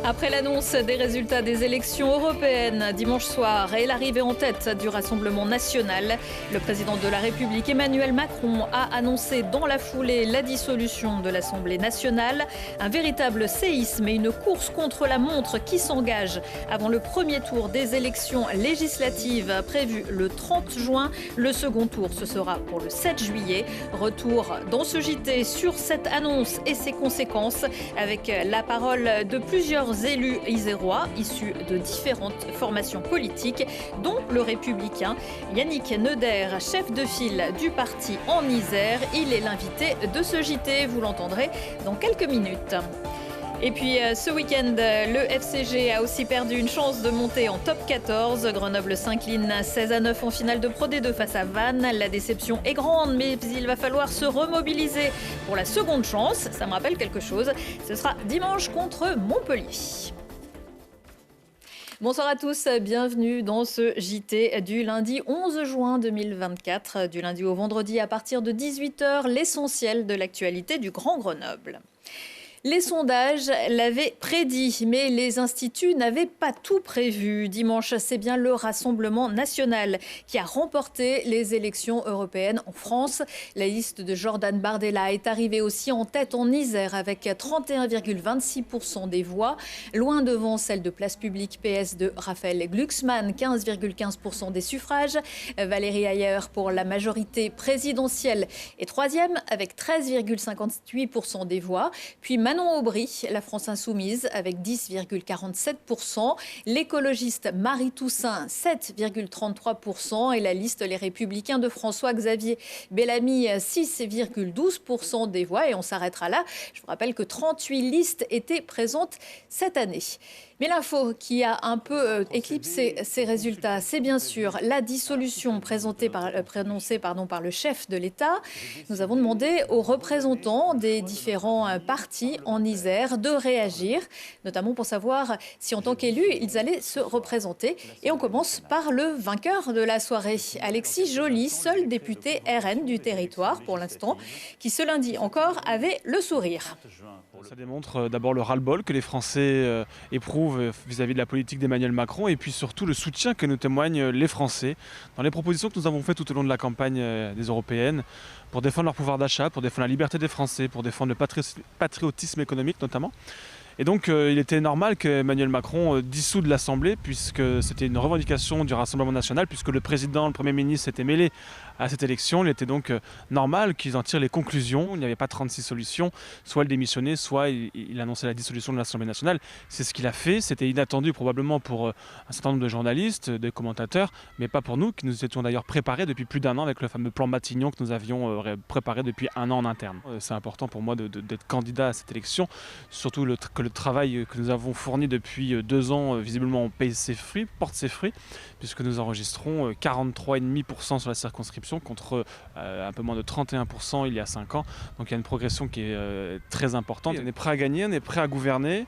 Après l'annonce des résultats des élections européennes dimanche soir et l'arrivée en tête du Rassemblement national, le président de la République Emmanuel Macron a annoncé dans la foulée la dissolution de l'Assemblée nationale. Un véritable séisme et une course contre la montre qui s'engage avant le premier tour des élections législatives prévues le 30 juin. Le second tour, ce sera pour le 7 juillet. Retour dans ce JT sur cette annonce et ses conséquences avec la parole de plusieurs élus isérois issus de différentes formations politiques, dont le républicain Yannick Neuder, chef de file du parti en Isère. Il est l'invité de ce JT, vous l'entendrez dans quelques minutes. Et puis ce week-end, le FCG a aussi perdu une chance de monter en top 14. Grenoble s'incline 16-9 en finale de Pro D2 face à Vannes. La déception est grande, mais il va falloir se remobiliser pour la seconde chance. Ça me rappelle quelque chose. Ce sera dimanche contre Montpellier. Bonsoir à tous, bienvenue dans ce JT du lundi 11 juin 2024. Du lundi au vendredi à partir de 18h, l'essentiel de l'actualité du Grand Grenoble. Les sondages l'avaient prédit, mais les instituts n'avaient pas tout prévu. Dimanche, c'est bien le Rassemblement national qui a remporté les élections européennes en France. La liste de Jordan Bardella est arrivée aussi en tête en Isère avec 31,26% des voix, loin devant celle de Place Publique PS de Raphaël Glucksmann, 15,15% des suffrages. Valérie Ayer pour la majorité présidentielle est troisième avec 13,58% des voix. Puis Manon Aubry, la France Insoumise, avec 10,47%. L'écologiste Marie Toussaint, 7,33%. Et la liste Les Républicains de François-Xavier Bellamy, 6,12% des voix. Et on s'arrêtera là. Je vous rappelle que 38 listes étaient présentes cette année. Mais l'info qui a un peu éclipsé ces résultats, c'est bien sûr la dissolution prononcée par le chef de l'État. Nous avons demandé aux représentants des différents partis en Isère de réagir, notamment pour savoir si en tant qu'élus, ils allaient se représenter. Et on commence par le vainqueur de la soirée, Alexis Joly, seul député RN du territoire pour l'instant, qui ce lundi encore avait le sourire. Ça démontre d'abord le ras-le-bol que les Français éprouvent vis-à-vis de la politique d'Emmanuel Macron et puis surtout le soutien que nous témoignent les Français dans les propositions que nous avons faites tout au long de la campagne des Européennes pour défendre leur pouvoir d'achat, pour défendre la liberté des Français, pour défendre le patriotisme économique notamment. Et donc il était normal qu'Emmanuel Macron dissoude l'Assemblée puisque c'était une revendication du Rassemblement national, puisque le président, le Premier ministre s'était mêlé à cette élection. Il était donc normal qu'ils en tirent les conclusions. Il n'y avait pas 36 solutions. Soit il démissionnait, soit il annonçait la dissolution de l'Assemblée nationale. C'est ce qu'il a fait. C'était inattendu probablement pour un certain nombre de journalistes, de commentateurs, mais pas pour nous, qui nous étions d'ailleurs préparés depuis plus d'1 an avec le fameux plan Matignon que nous avions préparé depuis 1 an en interne. C'est important pour moi d'être candidat à cette élection, surtout que le travail que nous avons fourni depuis 2 ans, visiblement, porte ses fruits, puisque nous enregistrons 43,5% sur la circonscription contre un peu moins de 31% il y a 5 ans. Donc il y a une progression qui est très importante. On est prêt à gagner, on est prêt à gouverner.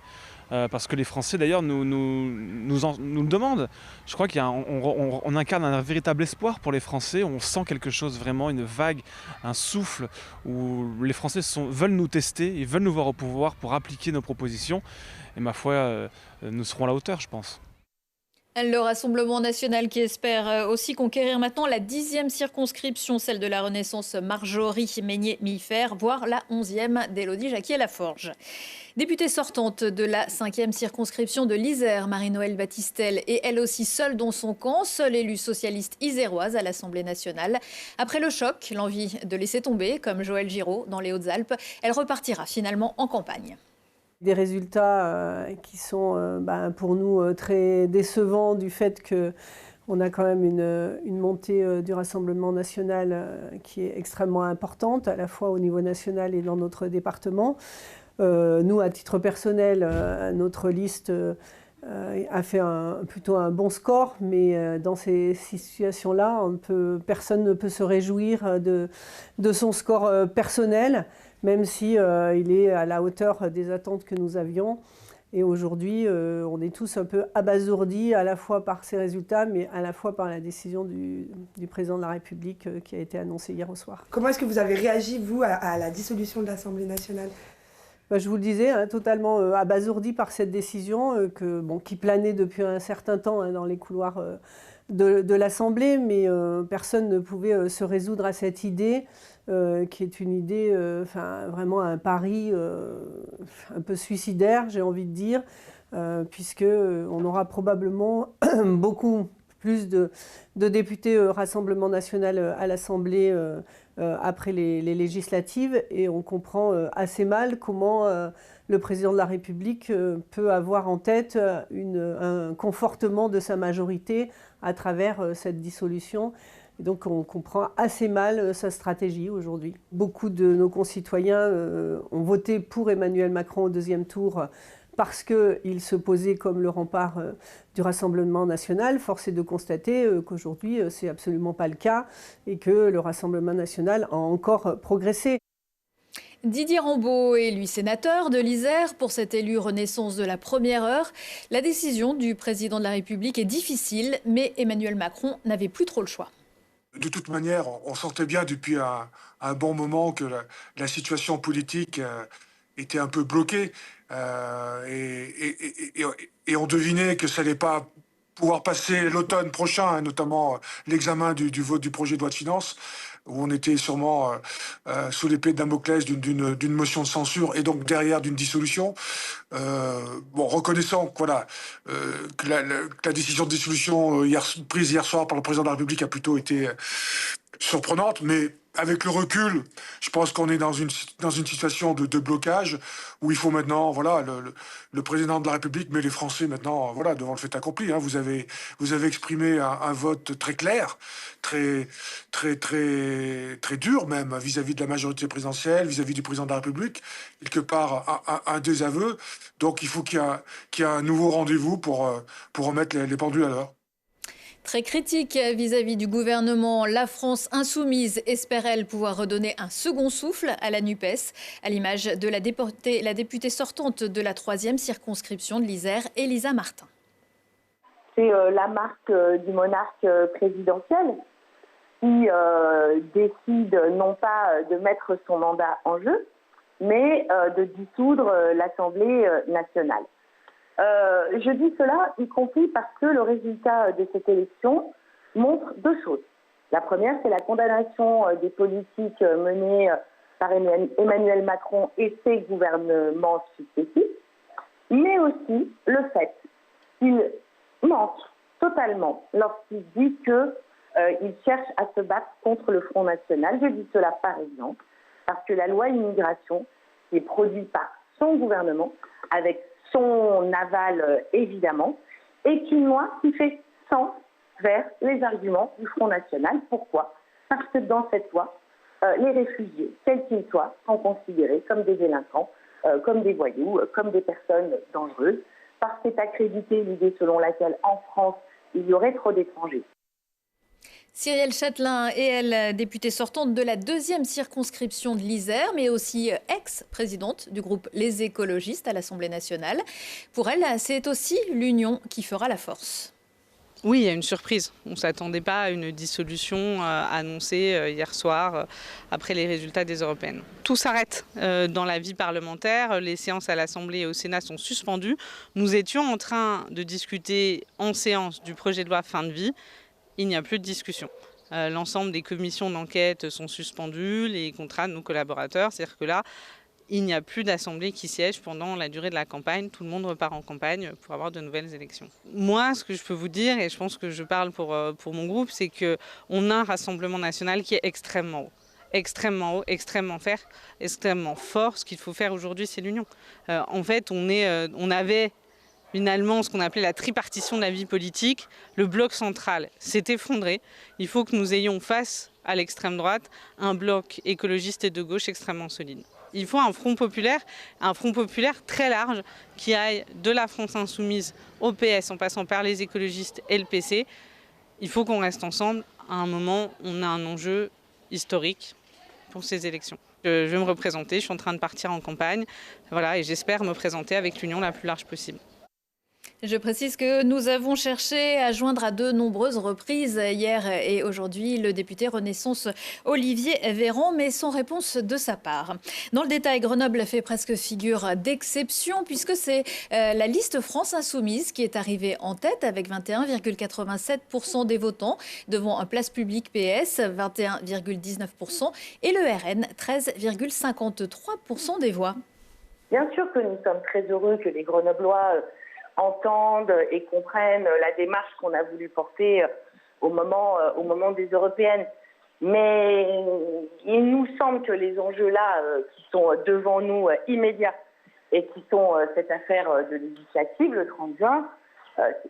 Parce que les Français d'ailleurs nous le demandent. Je crois qu'on incarne un véritable espoir pour les Français. On sent quelque chose vraiment, une vague, un souffle où les Français veulent nous tester, ils veulent nous voir au pouvoir pour appliquer nos propositions. Et ma foi, nous serons à la hauteur, je pense. Le Rassemblement national qui espère aussi conquérir maintenant la 10e circonscription, celle de la Renaissance Marjorie Meignet-Millefer, voire la 11e d'Élodie Jacquier-Laforge. Députée sortante de la 5e circonscription de l'Isère, Marie-Noëlle Battistel est elle aussi seule dans son camp, seule élue socialiste iséroise à l'Assemblée nationale. Après le choc, l'envie de laisser tomber, comme Joël Giraud dans les Hautes-Alpes, elle repartira finalement en campagne. Des résultats qui sont pour nous très décevants du fait qu'on a quand même une montée du Rassemblement national qui est extrêmement importante, à la fois au niveau national et dans notre département. Nous, à titre personnel, notre liste a fait plutôt un bon score, mais dans ces situations-là, personne ne peut se réjouir de son score personnel, même si il est à la hauteur des attentes que nous avions. Et aujourd'hui, on est tous un peu abasourdis à la fois par ces résultats, mais à la fois par la décision du président de la République qui a été annoncée hier au soir. Comment est-ce que vous avez réagi, vous, à la dissolution de l'Assemblée nationale ? Je vous le disais, hein, totalement abasourdi par cette décision qui planait depuis un certain temps dans les couloirs de l'Assemblée, mais personne ne pouvait se résoudre à cette idée, qui est une idée, vraiment un pari un peu suicidaire, j'ai envie de dire, puisqu'on aura probablement beaucoup plus de députés Rassemblement national à l'Assemblée après les législatives, et on comprend assez mal comment le président de la République peut avoir en tête un confortement de sa majorité à travers cette dissolution. Et donc on comprend assez mal sa stratégie aujourd'hui. Beaucoup de nos concitoyens ont voté pour Emmanuel Macron au deuxième tour parce qu'il se posait comme le rempart du Rassemblement national. Force est de constater qu'aujourd'hui, ce n'est absolument pas le cas et que le Rassemblement national a encore progressé. Didier Rambaud est lui sénateur de l'Isère. Pour cet élu Renaissance de la première heure, la décision du président de la République est difficile, mais Emmanuel Macron n'avait plus trop le choix. De toute manière, on sentait bien depuis un bon moment que la situation politique était un peu bloquée et on devinait que ça n'allait pas pouvoir passer l'automne prochain, hein, notamment l'examen du vote du projet de loi de finances, où on était sûrement sous l'épée de Damoclès d'une motion de censure et donc derrière d'une dissolution. Reconnaissant que, voilà, que la décision de dissolution prise hier soir par le président de la République a plutôt été surprenante, mais avec le recul, je pense qu'on est dans une situation de blocage où il faut maintenant, voilà, le président de la République met les Français maintenant, voilà, devant le fait accompli. Hein. Vous avez exprimé un vote très clair, très dur même vis-à-vis de la majorité présidentielle, vis-à-vis du président de la République, quelque part un désaveu. Donc il faut qu'il y ait un nouveau rendez-vous pour remettre les pendules à l'heure. Très critique vis-à-vis du gouvernement, la France insoumise espère, elle, pouvoir redonner un second souffle à la NUPES, à l'image de la députée sortante de la 3e circonscription de l'Isère, Elisa Martin. C'est la marque du monarque présidentiel qui décide non pas de mettre son mandat en jeu, mais de dissoudre l'Assemblée nationale. Je dis cela y compris parce que le résultat de cette élection montre deux choses. La première, c'est la condamnation des politiques menées par Emmanuel Macron et ses gouvernements successifs, mais aussi le fait qu'il mente totalement lorsqu'il dit qu'il cherche à se battre contre le Front National. Je dis cela par exemple parce que la loi immigration, qui est produite par son gouvernement, avec son aval évidemment, est une loi qui fait sens vers les arguments du Front National. Pourquoi ? Parce que dans cette loi, les réfugiés, quels qu'ils soient, sont considérés comme des délinquants, comme des voyous, comme des personnes dangereuses, parce qu'est accréditée l'idée selon laquelle en France, il y aurait trop d'étrangers. Cyrielle Châtelain est, elle, députée sortante de la 2e circonscription de l'Isère, mais aussi ex-présidente du groupe Les Écologistes à l'Assemblée nationale. Pour elle, c'est aussi l'union qui fera la force. Oui, il y a une surprise. On ne s'attendait pas à une dissolution annoncée hier soir après les résultats des européennes. Tout s'arrête dans la vie parlementaire. Les séances à l'Assemblée et au Sénat sont suspendues. Nous étions en train de discuter en séance du projet de loi fin de vie. Il n'y a plus de discussion. L'ensemble des commissions d'enquête sont suspendues, les contrats de nos collaborateurs. C'est-à-dire que là, il n'y a plus d'assemblée qui siège pendant la durée de la campagne. Tout le monde repart en campagne pour avoir de nouvelles élections. Moi, ce que je peux vous dire, et je pense que je parle pour mon groupe, c'est qu'on a un Rassemblement national qui est extrêmement haut. Extrêmement haut, extrêmement fort. Ce qu'il faut faire aujourd'hui, c'est l'union. En fait, on avait finalement ce qu'on appelait la tripartition de la vie politique. Le bloc central s'est effondré. Il faut que nous ayons face à l'extrême droite un bloc écologiste et de gauche extrêmement solide. Il faut un front populaire très large qui aille de la France insoumise au PS en passant par les écologistes et le PC. Il faut qu'on reste ensemble. À un moment, on a un enjeu historique pour ces élections. Je vais me représenter, je suis en train de partir en campagne, voilà, et j'espère me présenter avec l'union la plus large possible. Je précise que nous avons cherché à joindre à de nombreuses reprises hier et aujourd'hui le député Renaissance Olivier Véran, mais sans réponse de sa part. Dans le détail, Grenoble fait presque figure d'exception puisque c'est la liste France Insoumise qui est arrivée en tête avec 21,87% des votants devant un Place Publique PS 21,19% et le RN 13,53% des voix. Bien sûr que nous sommes très heureux que les Grenoblois entendent et comprennent la démarche qu'on a voulu porter au moment des européennes. Mais il nous semble que les enjeux là qui sont devant nous immédiats et qui sont cette affaire de législative le 30 juin,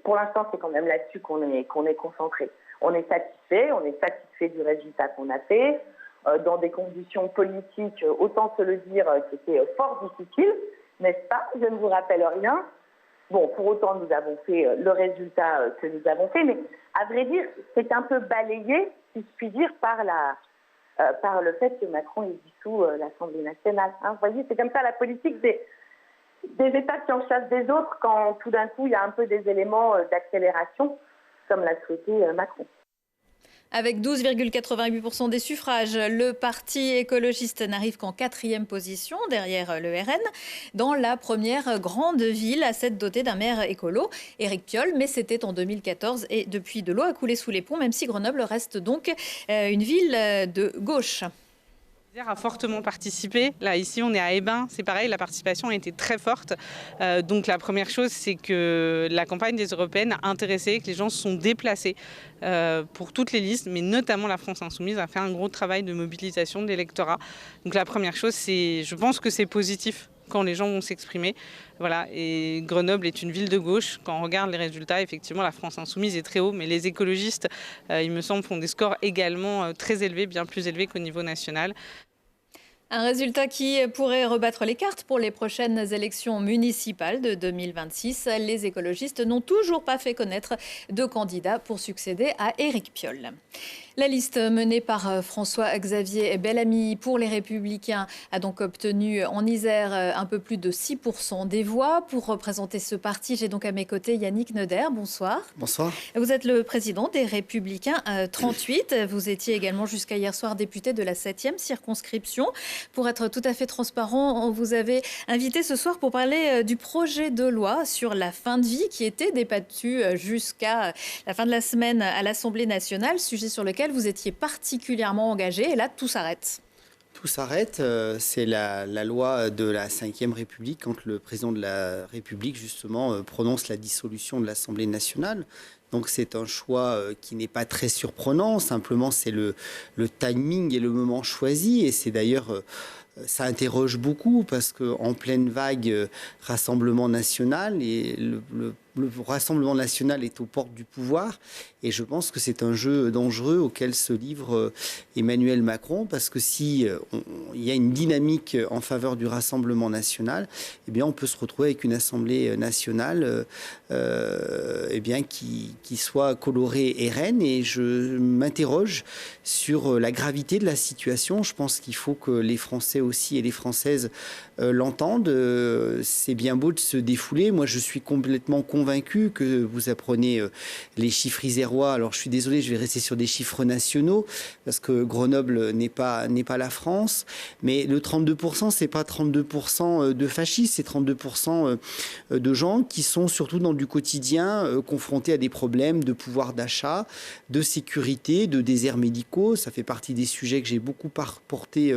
pour l'instant c'est quand même là-dessus qu'on est concentré. On est satisfait du résultat qu'on a fait dans des conditions politiques, autant se le dire, qui étaient fort difficiles, n'est-ce pas? Je ne vous rappelle rien. Bon, pour autant, nous avons fait le résultat que nous avons fait, mais à vrai dire, c'est un peu balayé, si je puis dire, par le fait que Macron ait dissous l'Assemblée nationale. Hein, vous voyez, c'est comme ça la politique des États qui en chassent des autres quand tout d'un coup il y a un peu des éléments d'accélération, comme l'a souhaité Macron. Avec 12,88% des suffrages, le parti écologiste n'arrive qu'en 4e position, derrière le RN, dans la première grande ville à s'être dotée d'un maire écolo, Éric Piolle. Mais c'était en 2014 et depuis, de l'eau a coulé sous les ponts, même si Grenoble reste donc une ville de gauche. A fortement participé. Là, ici, on est à Hébin. C'est pareil, la participation a été très forte. Donc, la première chose, c'est que la campagne des européennes a intéressé, que les gens se sont déplacés pour toutes les listes, mais notamment la France Insoumise a fait un gros travail de mobilisation de l'électorat. Donc, la première chose, je pense que c'est positif quand les gens vont s'exprimer. Voilà. Et Grenoble est une ville de gauche. Quand on regarde les résultats, effectivement, la France Insoumise est très haut, mais les écologistes, il me semble, font des scores également très élevés, bien plus élevés qu'au niveau national. Un résultat qui pourrait rebattre les cartes pour les prochaines élections municipales de 2026. Les écologistes n'ont toujours pas fait connaître de candidat pour succéder à Éric Piolle. La liste menée par François-Xavier Bellamy pour les Républicains a donc obtenu en Isère un peu plus de 6% des voix. Pour représenter ce parti, j'ai donc à mes côtés Yannick Neuder. Bonsoir. Bonsoir. Vous êtes le président des Républicains 38. Vous étiez également jusqu'à hier soir député de la 7e circonscription. Pour être tout à fait transparent, on vous avait invité ce soir pour parler du projet de loi sur la fin de vie qui était débattu jusqu'à la fin de la semaine à l'Assemblée nationale, sujet sur lequel vous étiez particulièrement engagé. Et là, tout s'arrête. Tout s'arrête. C'est la loi de la Ve République quand le président de la République, justement, prononce la dissolution de l'Assemblée nationale. Donc c'est un choix qui n'est pas très surprenant. Simplement, c'est le timing et le moment choisi. Et c'est d'ailleurs... ça interroge beaucoup parce qu'en pleine vague Rassemblement national, et le Rassemblement national est aux portes du pouvoir. Et je pense que c'est un jeu dangereux auquel se livre Emmanuel Macron, parce que si il y a une dynamique en faveur du Rassemblement national, eh bien on peut se retrouver avec une Assemblée nationale eh bien qui soit colorée RN. Et je m'interroge sur la gravité de la situation. Je pense qu'il faut que les Français aussi et les Françaises l'entendent. C'est bien beau de se défouler. Moi, je suis complètement convaincu que vous apprenez les chiffres isérois. Alors, je suis désolé, je vais rester sur des chiffres nationaux parce que Grenoble n'est pas la France. Mais le 32%, c'est pas 32% de fascistes, c'est 32% de gens qui sont surtout dans du quotidien confrontés à des problèmes de pouvoir d'achat, de sécurité, de déserts médicaux. Ça fait partie des sujets que j'ai beaucoup portés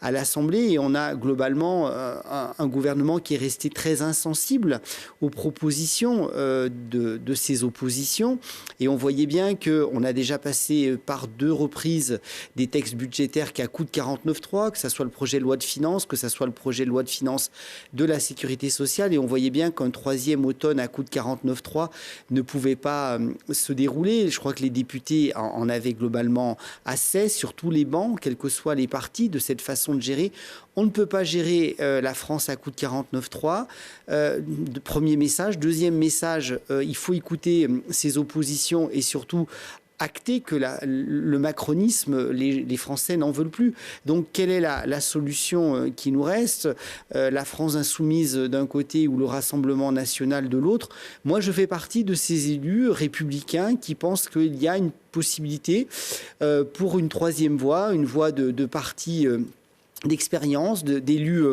à l'Assemblée. Et on a globalement un gouvernement qui est resté très insensible aux propositions de ces oppositions. Et on voyait bien qu'on a déjà passé par 2 reprises des textes budgétaires qui à coup de 49.3, que ce soit le projet de loi de finances, que ce soit le projet de loi de finances de la sécurité sociale. Et on voyait bien qu'un 3e automne à coup de 49.3 ne pouvait pas se dérouler. Je crois que les députés en avaient globalement assez sur tous les bancs, quels que soient les partis, de cette façon de gérer. On ne peut pas gérer la France à coup de 49.3. Premier message. Deuxième message, il faut écouter ces oppositions et surtout acté que le macronisme, les Français n'en veulent plus. Donc quelle est la solution qui nous reste? La France insoumise d'un côté ou le Rassemblement national de l'autre? Moi, je fais partie de ces élus républicains qui pensent qu'il y a une possibilité pour une troisième voie, une voie de parti d'expérience, d'élus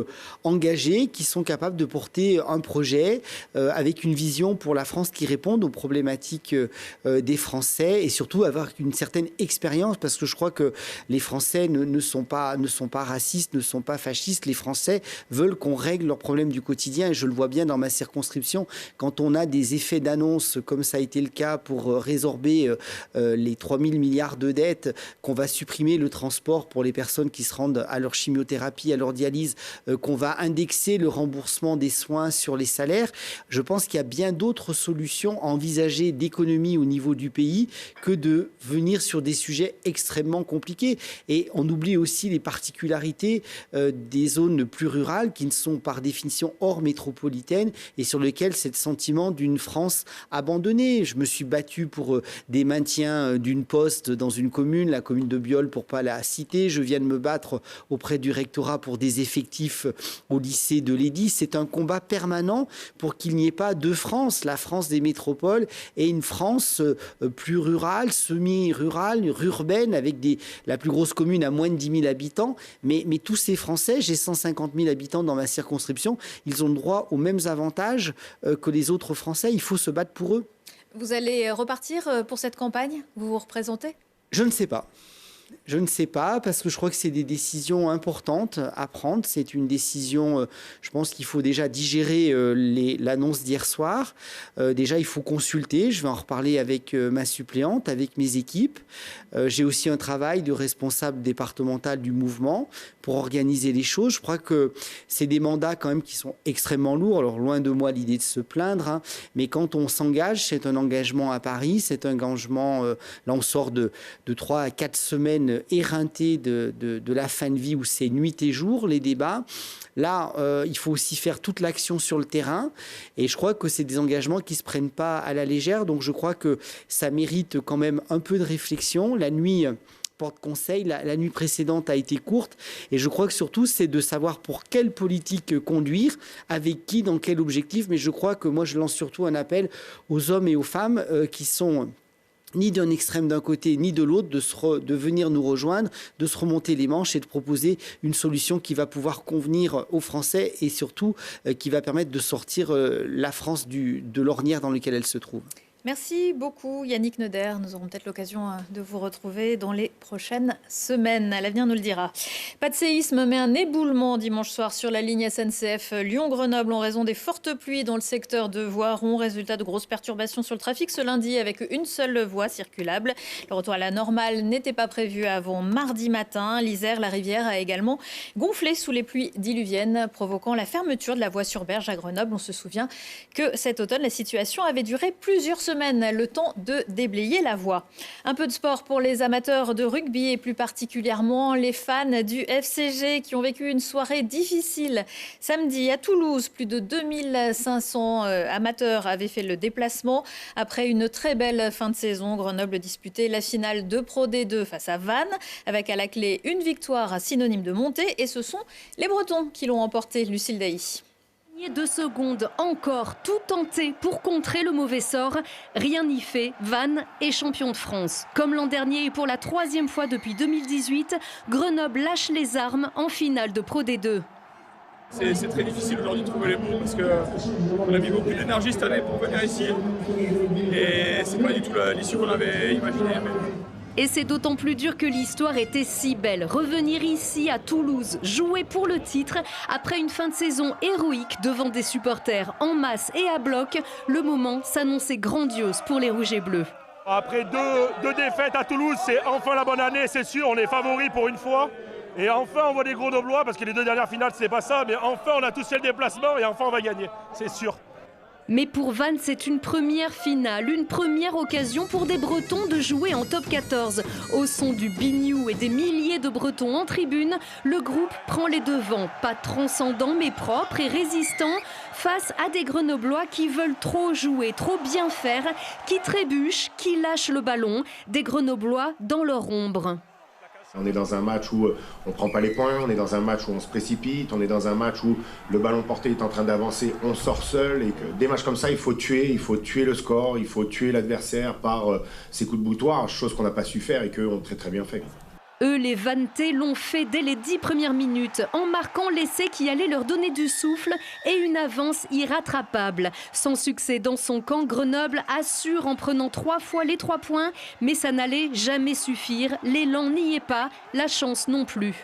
engagés qui sont capables de porter un projet avec une vision pour la France qui réponde aux problématiques des Français et surtout avoir une certaine expérience, parce que je crois que les Français ne sont pas racistes, ne sont pas fascistes. Les Français veulent qu'on règle leurs problèmes du quotidien et je le vois bien dans ma circonscription quand on a des effets d'annonce comme ça a été le cas pour résorber les 3 000 milliards de dettes, qu'on va supprimer le transport pour les personnes qui se rendent à leur chimiothérapie, à leur dialyse, qu'on va indexer le remboursement des soins sur les salaires. Je pense qu'il y a bien d'autres solutions à envisager d'économie au niveau du pays que de venir sur des sujets extrêmement compliqués. Et on oublie aussi les particularités des zones plus rurales qui ne sont par définition hors métropolitaine et sur lesquelles c'est le sentiment d'une France abandonnée. Je me suis battu pour des maintiens d'une poste dans une commune, la commune de Biol pour pas la citer. Je viens de me battre auprès du rectorat pour des effectifs au lycée de l'Édis. C'est un combat permanent pour qu'il n'y ait pas deux France, la France des métropoles et une France plus rurale, semi-rurale, urbaine, avec la plus grosse commune à moins de 10 000 habitants. Mais tous ces Français, j'ai 150 000 habitants dans ma circonscription, ils ont le droit aux mêmes avantages que les autres Français. Il faut se battre pour eux. Vous allez repartir pour cette campagne? Vous vous représentez? Je ne sais pas. Je ne sais pas, parce que je crois que c'est des décisions importantes à prendre. C'est une décision, je pense qu'il faut déjà digérer l'annonce d'hier soir. Déjà, il faut consulter. Je vais en reparler avec ma suppléante, avec mes équipes. J'ai aussi un travail de responsable départemental du mouvement pour organiser les choses. Je crois que c'est des mandats quand même qui sont extrêmement lourds. Alors, loin de moi l'idée de se plaindre, hein, mais quand on s'engage, c'est un engagement à Paris, c'est un engagement, là on sort de 3 à 4 semaines éreinté de la fin de vie où c'est nuit et jour les débats. Là, il faut aussi faire toute l'action sur le terrain et je crois que c'est des engagements qui ne se prennent pas à la légère. Donc je crois que ça mérite quand même un peu de réflexion. La nuit porte conseil, la nuit précédente a été courte et je crois que surtout c'est de savoir pour quelle politique conduire, avec qui, dans quel objectif. Mais je crois que moi je lance surtout un appel aux hommes et aux femmes qui sont ni d'un extrême d'un côté ni de l'autre, de venir nous rejoindre, de se remonter les manches et de proposer une solution qui va pouvoir convenir aux Français et surtout qui va permettre de sortir la France de l'ornière dans laquelle elle se trouve. Merci beaucoup Yannick Neuder. Nous aurons peut-être l'occasion de vous retrouver dans les prochaines semaines. L'avenir nous le dira. Pas de séisme, mais un éboulement dimanche soir sur la ligne SNCF Lyon-Grenoble en raison des fortes pluies dans le secteur de Voiron. Résultat de grosses perturbations sur le trafic ce lundi avec une seule voie circulable. Le retour à la normale n'était pas prévu avant mardi matin. L'Isère, la rivière, a également gonflé sous les pluies diluviennes, provoquant la fermeture de la voie sur Berge à Grenoble. On se souvient que cet automne, la situation avait duré plusieurs semaines, le temps de déblayer la voie. Un peu de sport pour les amateurs de rugby et plus particulièrement les fans du FCG qui ont vécu une soirée difficile. Samedi à Toulouse, plus de 2500 amateurs avaient fait le déplacement. Après une très belle fin de saison, Grenoble disputait la finale de Pro D2 face à Vannes avec à la clé une victoire synonyme de montée et ce sont les Bretons qui l'ont emporté. Lucille Dailly. 2 secondes encore, tout tenté pour contrer le mauvais sort. Rien n'y fait, Vannes est champion de France. Comme l'an dernier et pour la 3e fois depuis 2018, Grenoble lâche les armes en finale de Pro D2. C'est très difficile aujourd'hui de trouver les mots parce qu'on a mis beaucoup d'énergie cette année pour venir ici. Et c'est pas du tout l'issue qu'on avait imaginée. Et c'est d'autant plus dur que l'histoire était si belle. Revenir ici à Toulouse, jouer pour le titre, après une fin de saison héroïque devant des supporters en masse et à bloc, le moment s'annonçait grandiose pour les Rouges et Bleus. Après deux défaites à Toulouse, c'est enfin la bonne année, c'est sûr, on est favoris pour une fois. Et enfin on voit des Grenoblois, parce que les 2 dernières finales c'est pas ça, mais enfin on a tous fait le déplacement et enfin on va gagner, c'est sûr. Mais pour Vannes, c'est une première finale, une première occasion pour des Bretons de jouer en top 14. Au son du biniou et des milliers de Bretons en tribune, le groupe prend les devants. Pas transcendant mais propre et résistant face à des Grenoblois qui veulent trop jouer, trop bien faire, qui trébuchent, qui lâchent le ballon. Des Grenoblois dans leur ombre. On est dans un match où on ne prend pas les points, on est dans un match où on se précipite, on est dans un match où le ballon porté est en train d'avancer, on sort seul et que des matchs comme ça, il faut tuer le score, il faut tuer l'adversaire par ses coups de boutoir, chose qu'on n'a pas su faire et qu'eux ont très bien fait. Eux, les Vannetais, l'ont fait dès les 10 premières minutes, en marquant l'essai qui allait leur donner du souffle et une avance irrattrapable. Sans succès dans son camp, Grenoble assure en prenant 3 fois les 3 points, mais ça n'allait jamais suffire. L'élan n'y est pas, la chance non plus.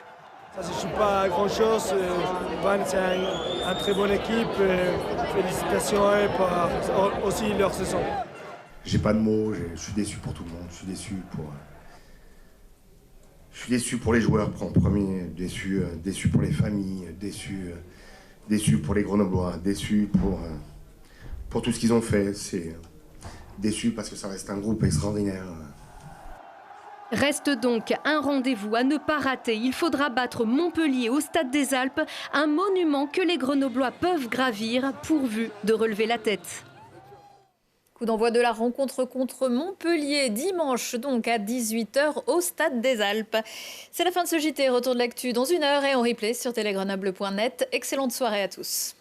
Ça ne joue pas à grand-chose. Vannes, c'est une très bonne équipe. Félicitations à eux pour aussi leur saison. J'ai pas de mots, je suis déçu pour tout le monde, je suis déçu pour les joueurs en premier, déçu pour les familles, déçu pour les Grenoblois, déçu pour tout ce qu'ils ont fait. C'est déçu parce que ça reste un groupe extraordinaire. Reste donc un rendez-vous à ne pas rater. Il faudra battre Montpellier au Stade des Alpes, un monument que les Grenoblois peuvent gravir pourvu de relever la tête. Coup d'envoi de la rencontre contre Montpellier, dimanche donc à 18h au Stade des Alpes. C'est la fin de ce JT, retour de l'actu dans 1 heure et en replay sur telegrenoble.net. Excellente soirée à tous.